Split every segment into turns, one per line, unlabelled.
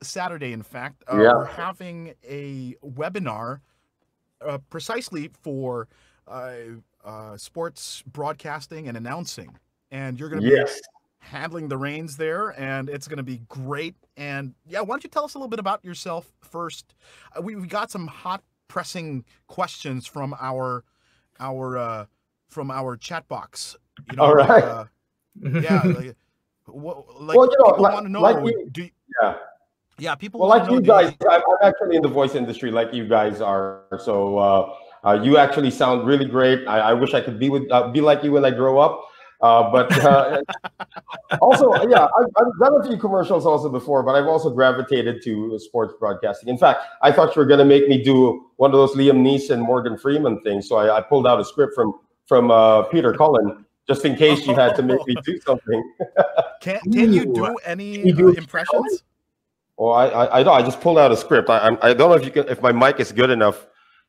Saturday, in fact, we're
Yeah.
having a webinar precisely for sports broadcasting and announcing. And you're going to be
Yes.
handling the reins there, and it's going to be great. And yeah, why don't you tell us a little bit about yourself first? We got some hot pressing questions from our chat box. You know,
All
like
right.
yeah, like what, like
Well,
people want to
like
know.
you,
Do
yeah.
yeah, people
Well,
want to
like
know.
you guys, I'm actually in the voice industry, like you guys are. So you actually sound really great. I wish I could be like you when I grow up. But Also, yeah, I've done a few commercials also before, but I've also gravitated to sports broadcasting. In fact, I thought you were going to make me do one of those Liam Neeson, Morgan Freeman things. So I pulled out a script from Peter Cullen just in case you had to make
Oh,
me do something.
can you
Ooh,
do
can
any
you do a Peter Cullen?
impressions?
Well, I know. I just pulled out a script. I don't know if you can, if my mic is good enough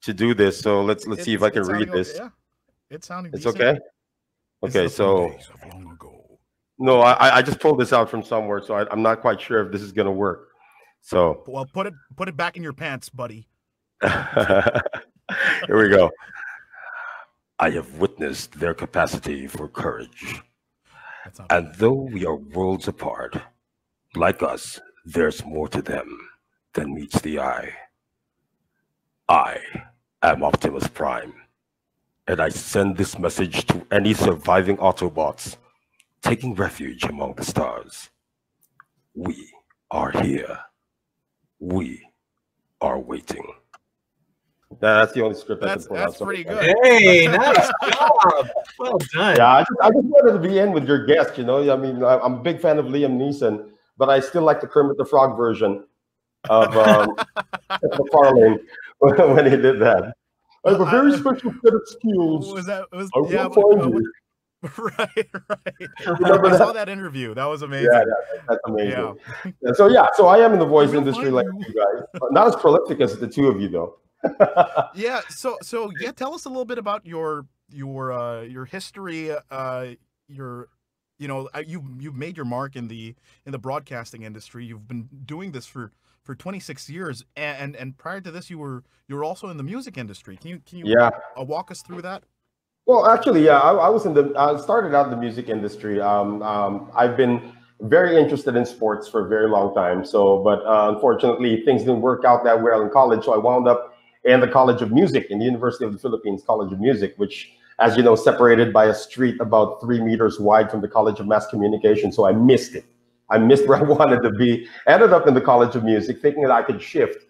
to do this. So let's see if I can
It's
read
sounding
this.
yeah, it's sounding
It's
decent.
okay.
This is
Okay,
a few
so
days of long ago.
no, I just pulled this out from somewhere, so I'm not quite sure if this is gonna work. So
Well, put it back in your pants, buddy.
here we go. I have witnessed their capacity for courage,
That's not
and
bad.
though we are worlds apart, like us, there's more to them than meets the eye. I am Optimus Prime, and I send this message to any surviving Autobots taking refuge among the stars. We are here. We are waiting. That's the only script I could pull out.
That's
Sorry
pretty
about that.
good.
Hey, nice job. Well done.
Yeah, I just wanted to be in with your guest. I mean, I'm a big fan of Liam Neeson, but I still like the Kermit the Frog version of McFarlane when he did that. I have a very special set of skills.
Was that was
I
yeah
will find you.
right, right.
Remember
I
that?
saw that interview. That was
Yeah,
amazing.
that's
Yeah.
amazing. And so yeah, so I am in the
I
voice
will
industry
find
like
you.
you guys, but not as prolific as the two of you though.
Yeah. So yeah, tell us a little bit about your history. Your you've made your mark in the broadcasting industry. You've been doing this for 26 years, and prior to this, you were also in the music industry. Can you
Yeah.
walk us through that?
Well, actually, yeah, I was in the I started out in the music industry. I've been very interested in sports for a very long time. So, but unfortunately, things didn't work out that well in college. So I wound up in the College of Music, in the University of the Philippines College of Music, which, as you know, separated by a street about 3 meters wide from the College of Mass Communication. So I missed it. I missed where I wanted to be. Ended up in the College of Music, thinking that I could shift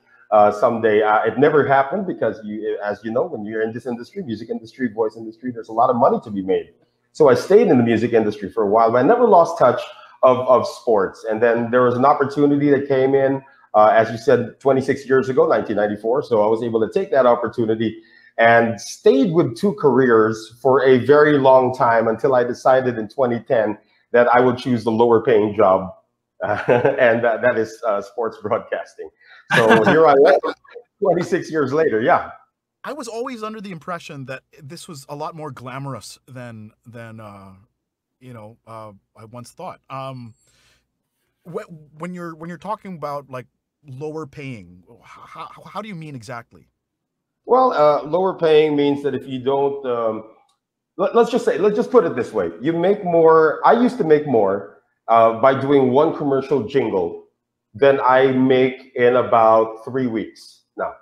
someday. It never happened because as you know, when you're in this industry, music industry, voice industry, there's a lot of money to be made. So I stayed in the music industry for a while, but I never lost touch of sports. And then there was an opportunity that came in, as you said, 26 years ago, 1994. So I was able to take that opportunity and stayed with two careers for a very long time until I decided in 2010 that I would choose the lower paying job, and that is sports broadcasting. So here I am, 26 years later. Yeah.
I was always under the impression that this was a lot more glamorous than I once thought. When you're talking about like lower paying, how do you mean exactly?
Well, lower paying means that if you don't, let's just put it this way: you make more. I used to make more by doing one commercial jingle than I make in about 3 weeks now.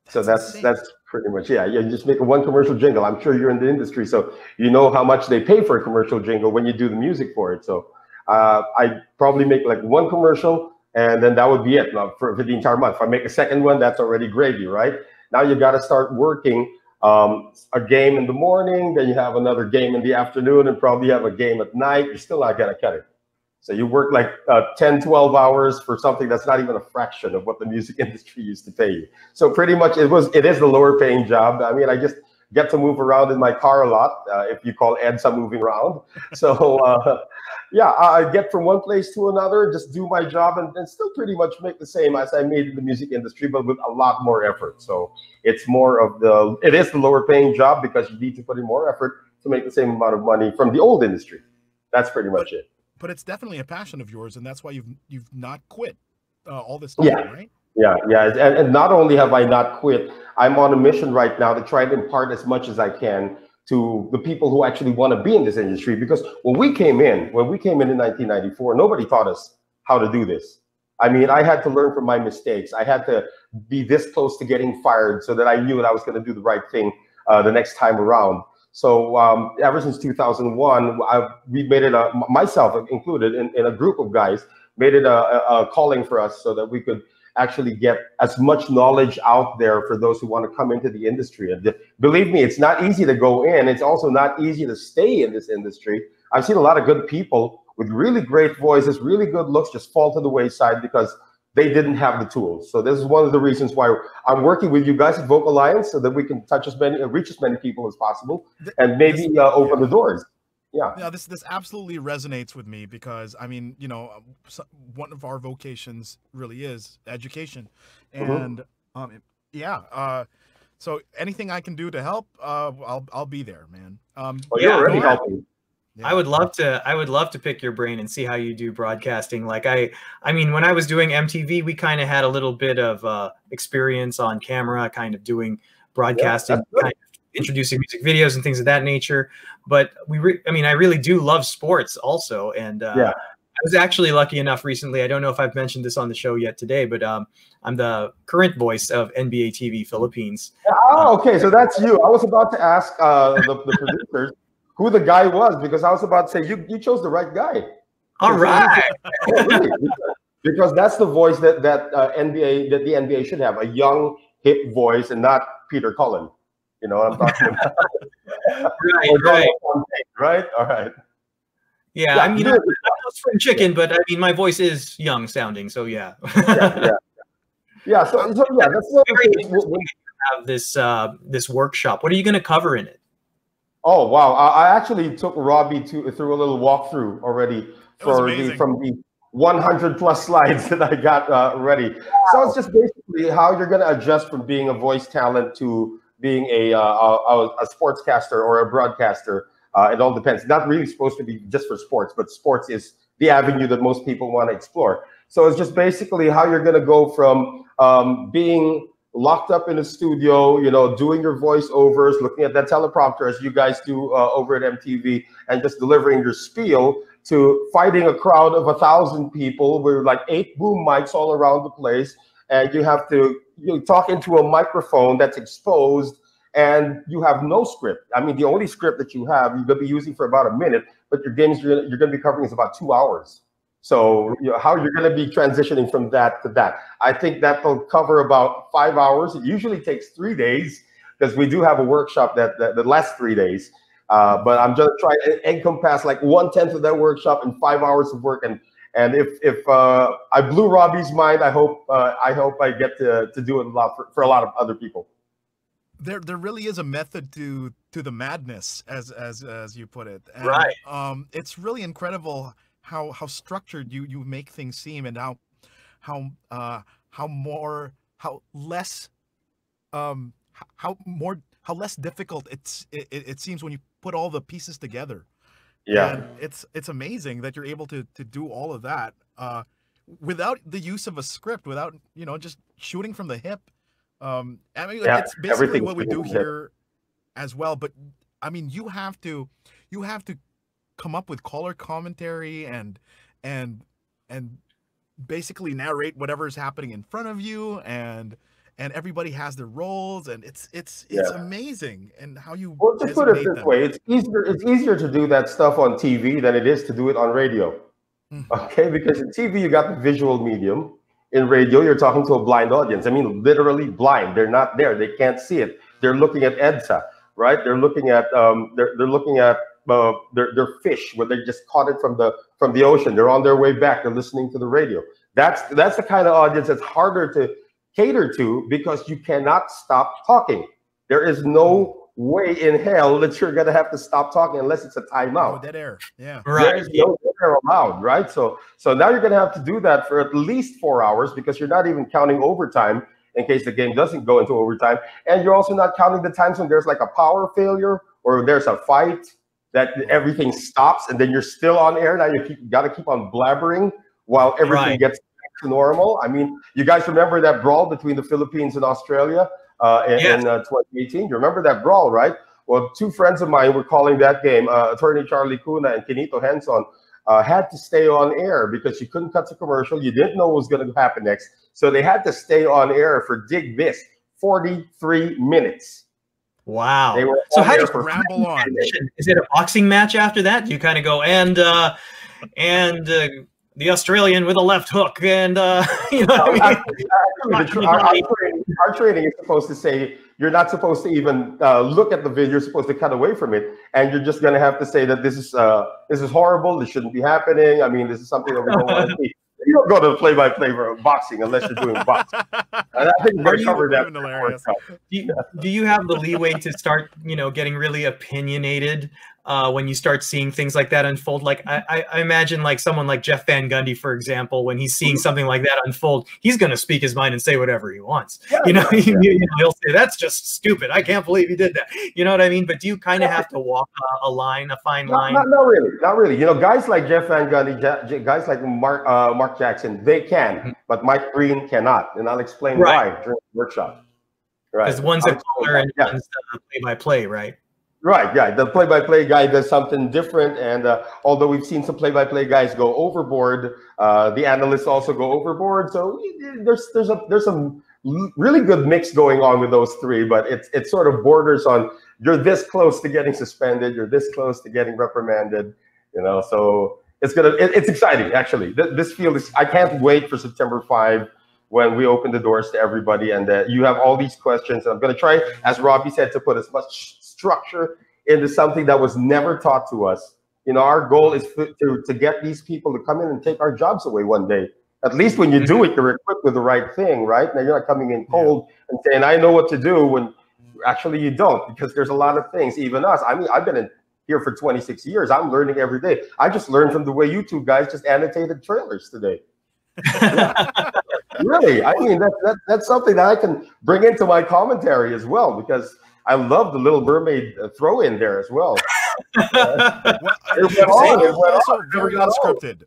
So
That's insane.
that's pretty much, yeah. You just make a one commercial jingle. I'm sure you're in the industry, so you know how much they pay for a commercial jingle when you do the music for it. So I probably make like one commercial, and then that would be it for the entire month. If I make a second one, that's already gravy, right? Now you got to start working a game in the morning, then you have another game in the afternoon, and probably have a game at night. You're still not gonna cut it. So you work like 10, 12 hours for something that's not even a fraction of what the music industry used to pay you. So pretty much it is the lower paying job. I mean, I just get to move around in my car a lot, if you call EDSA moving around. So yeah, I get from one place to another, just do my job, and still pretty much make the same as I made in the music industry, but with a lot more effort. So it's more of it is the lower paying job because you need to put in more effort to make the same amount of money from the old industry. That's pretty
But
much it.
but it's definitely a passion of yours, and that's why you've not quit. all this
Yeah.
time, right?
Yeah. And not only have I not quit, I'm on a mission right now to try and impart as much as I can to the people who actually want to be in this industry. Because when we came in 1994, nobody taught us how to do this. I mean, I had to learn from my mistakes. I had to be this close to getting fired so that I knew that I was going to do the right thing the next time around. So ever since 2001, we made it, myself included, in a group of guys, made it a calling for us so that we could actually get as much knowledge out there for those who want to come into the industry. And believe me, it's not easy to go in. It's also not easy to stay in this industry. I've seen a lot of good people with really great voices, really good looks, just fall to the wayside because they didn't have the tools. So this is one of the reasons why I'm working with you guys at Vocal Alliance so that we can reach as many people as possible, and maybe open the doors. Yeah.
This absolutely resonates with me because I mean, you know, one of our vocations really is education, and so anything I can do to help, I'll be there, man.
Well, you're already helping.
Yeah. I would love to pick your brain and see how you do broadcasting. Like I mean, when I was doing MTV, we kind of had a little bit of experience on camera, kind of doing broadcasting, kind of introducing music videos and things of that nature. But I mean, I really do love sports also. And I was actually lucky enough recently. I don't know if I've mentioned this on the show yet today, but I'm the current voice of NBA TV Philippines.
Oh, okay. So that's you. I was about to ask the producers who the guy was, because I was about to say you chose the right guy.
All right.
Really, because that's the voice that the NBA should have, a young, hip voice, and not Peter Cullen. You know what I'm talking about? Right. All right.
Yeah, I mean, I'm no spring chicken, but I mean, my voice is young sounding, so yeah.
Yeah. So yeah, that's what
we have this workshop. What are you going to cover in it?
Oh wow! I actually took Robbie through a little walkthrough already from the 100 plus slides that I got ready. So it's just basically how you're going to adjust from being a voice talent to being a sportscaster or a broadcaster. It all depends. Not really supposed to be just for sports, but sports is the avenue that most people want to explore. So it's just basically how you're going to go from being locked up in a studio, you know, doing your voiceovers, looking at that teleprompter as you guys do over at MTV, and just delivering your spiel, to fighting a crowd of 1,000 people with like 8 boom mics all around the place, and you have to talk into a microphone that's exposed, and you have no script. I mean, the only script that you have, you're going to be using for about a minute, but your games you're going to be covering is about 2 hours. So how you're going to be transitioning from that to that. I think that will cover about 5 hours. It usually takes 3 days because we do have a workshop that lasts 3 days. But I'm just trying to encompass like 1/10 of that workshop in 5 hours of work. And if I blew Robbie's mind, I hope I get to do it a lot for a lot of other people.
There really is a method to the madness, as you put it. And,
right.
It's really incredible how structured you make things seem, and how less difficult it seems when you put all the pieces together.
Yeah,
and it's amazing that you're able to do all of that without the use of a script, without just shooting from the hip. I mean, it's basically what we do here as well. But I mean, you have to come up with color commentary and basically narrate whatever is happening in front of you, and everybody has their roles, and it's amazing. And how you
to put it this way, it's easier to do that stuff on TV than it is to do it on radio. Okay, because in TV you got the visual medium. In radio, you're talking to a blind audience. I mean, literally blind. They're not there. They can't see it. They're looking at EDSA, right? They're looking at their fish where they just caught it from the ocean. They're on their way back. They're listening to the radio. That's the kind of audience that's harder to cater to, because you cannot stop talking. There is no way in hell that you're gonna have to stop talking unless it's a timeout.
No dead air. Yeah.
Right. There's no dead air allowed, right? So now you're gonna have to do that for at least 4 hours, because you're not even counting overtime in case the game doesn't go into overtime. And you're also not counting the times when there's like a power failure or there's a fight that everything stops and then you're still on air. Now you got to keep on blabbering while everything gets to normal. I mean, you guys remember that brawl between the Philippines and Australia in 2018? You remember that brawl, right? Well, two friends of mine were calling that game. Attorney Charlie Cuna and Kenito Henson had to stay on air because you couldn't cut to commercial. You didn't know what was going to happen next. So they had to stay on air for, dig this, 43 minutes.
Wow.
They were
so how do you
ramble on?
Is it a boxing match after that? Do you kind of go and the Australian with a left hook and you know what I mean?
Our training is supposed to say you're not supposed to even look at the video. You're supposed to cut away from it, and you're just going to have to say that this is horrible. This shouldn't be happening. I mean, this is something that we don't want to see. You don't go to the play-by-play for boxing unless you're doing boxing. And I think we're going to cover that.
Do you have the leeway to start, you know, getting really opinionated when you start seeing things like that unfold? Like I imagine like someone like Jeff Van Gundy, for example, when he's seeing something like that unfold, he's going to speak his mind and say whatever he wants. You know, he'll say, that's just stupid. I can't believe he did that. You know what I mean? But do you kind of have to walk a fine line?
Not really. You know, guys like Jeff Van Gundy, guys like Mark Jackson, they can, but Mike Green cannot. And I'll explain why during the workshop. Right.
Because one's a caller and one's play-by-play, right?
Right, yeah. The play-by-play guy does something different, and although we've seen some play-by-play guys go overboard, the analysts also go overboard. So there's some really good mix going on with those three, but it sort of borders on you're this close to getting suspended, you're this close to getting reprimanded, you know. So it's exciting actually. This field is. I can't wait for September 5. When we open the doors to everybody, and you have all these questions. I'm going to try, as Robbie said, to put as much structure into something that was never taught to us. You know, our goal is to get these people to come in and take our jobs away one day. At least when you do it, you're equipped with the right thing, right? Now you're not coming in cold and saying, I know what to do, when actually you don't, because there's a lot of things, even us. I mean, I've been in here for 26 years. I'm learning every day. I just learned from the way you two guys just annotated trailers today. Really, I mean that's something that I can bring into my commentary as well, because I love the Little Mermaid throw in there as well. It went
also very unscripted.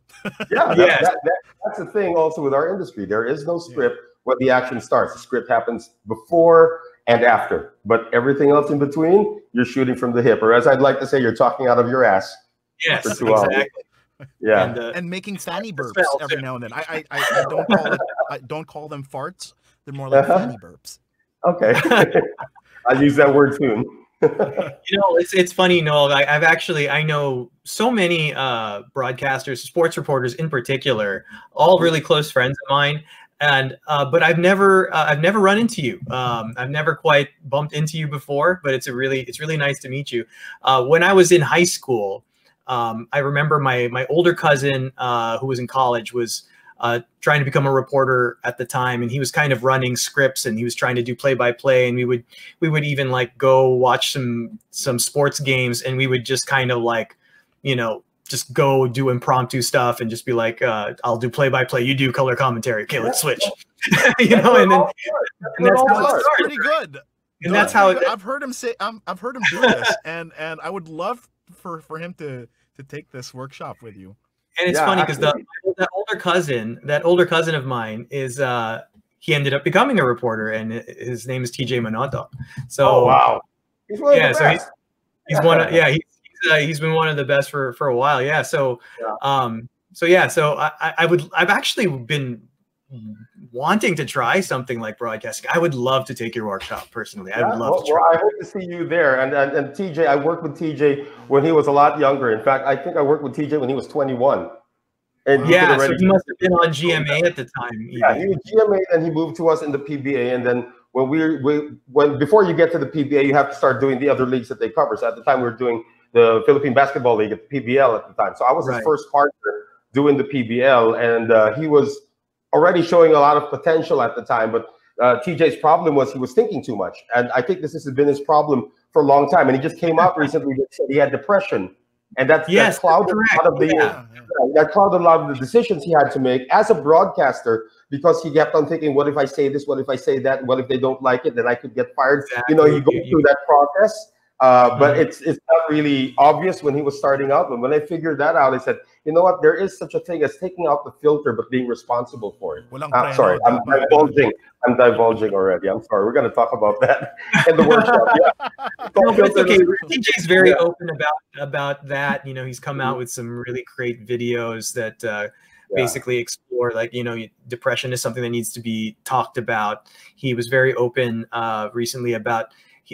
That's the thing also with our industry. There is no script when the action starts. The script happens before and after, but everything else in between, you're shooting from the hip, or as I'd like to say, you're talking out of your ass.
Yes, for 2 hours. Exactly.
Yeah,
and making fanny burps every now and then. I don't call them farts. They're more like fanny burps.
Okay, I'll use that word soon.
You know, it's funny, Noel. I know so many broadcasters, sports reporters in particular, all really close friends of mine. And but I've never run into you. I've never quite bumped into you before. But it's really nice to meet you. When I was in high school. I remember my older cousin who was in college was trying to become a reporter at the time, and he was kind of running scripts, and he was trying to do play-by-play, and we would even like go watch some sports games, and we would just kind of like, you know, just go do impromptu stuff and just be like, I'll do play-by-play, you do color commentary, okay, let's switch. You know, and that's how it started.
Pretty good.
And that's how
I've heard him do this, and I would love for him to take this workshop with you.
And it's funny because that older cousin of mine is he ended up becoming a reporter, and his name is TJ Manoto. So
wow, he's one of the best.
He's one of he's been one of the best for a while. Yeah. So I've actually been wanting to try something like broadcasting. I would love to take your workshop personally. I would love to try.
Well, I hope to see you there. And TJ, I worked with TJ when he was a lot younger. In fact, I think I worked with TJ when he was 21. And
so he must have been on GMA at the time. Even.
Yeah, he was GMA, and he moved to us in the PBA. And then when before you get to the PBA, you have to start doing the other leagues that they cover. So at the time, we were doing the Philippine Basketball League at the PBL at the time. So I was his first partner doing the PBL, and he was already showing a lot of potential at the time, but TJ's problem was he was thinking too much, and I think this has been his problem for a long time. And he just came out recently that said he had depression, and that clouded a lot of the decisions he had to make as a broadcaster, because he kept on thinking, what if I say this? What if I say that? What if they don't like it? Then I could get fired. Exactly. You know, you go through that process. But it's not really obvious when he was starting out. But when I figured that out, I said, you know what? There is such a thing as taking out the filter, but being responsible for it.
Walang
Sorry,
preno,
I'm divulging. I'm divulging already. I'm sorry. We're going to talk about that in the workshop. Yeah.
No, but it's okay. TJ's very open about that. You know, he's come out with some really great videos that basically explore, like, you know, depression is something that needs to be talked about. He was very open recently about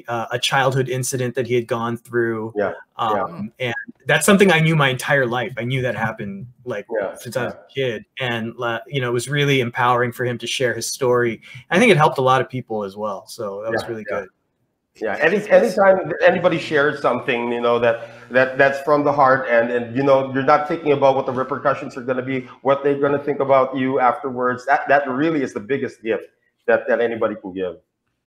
a childhood incident that he had gone through. And that's something I knew my entire life. I knew that happened like since I was a kid. And, you know, it was really empowering for him to share his story. I think it helped a lot of people as well. So that was really good.
Yeah, anytime anybody shares something, you know, that's from the heart, and you know, you're not thinking about what the repercussions are going to be, what they're going to think about you afterwards. That really is the biggest gift that anybody can give.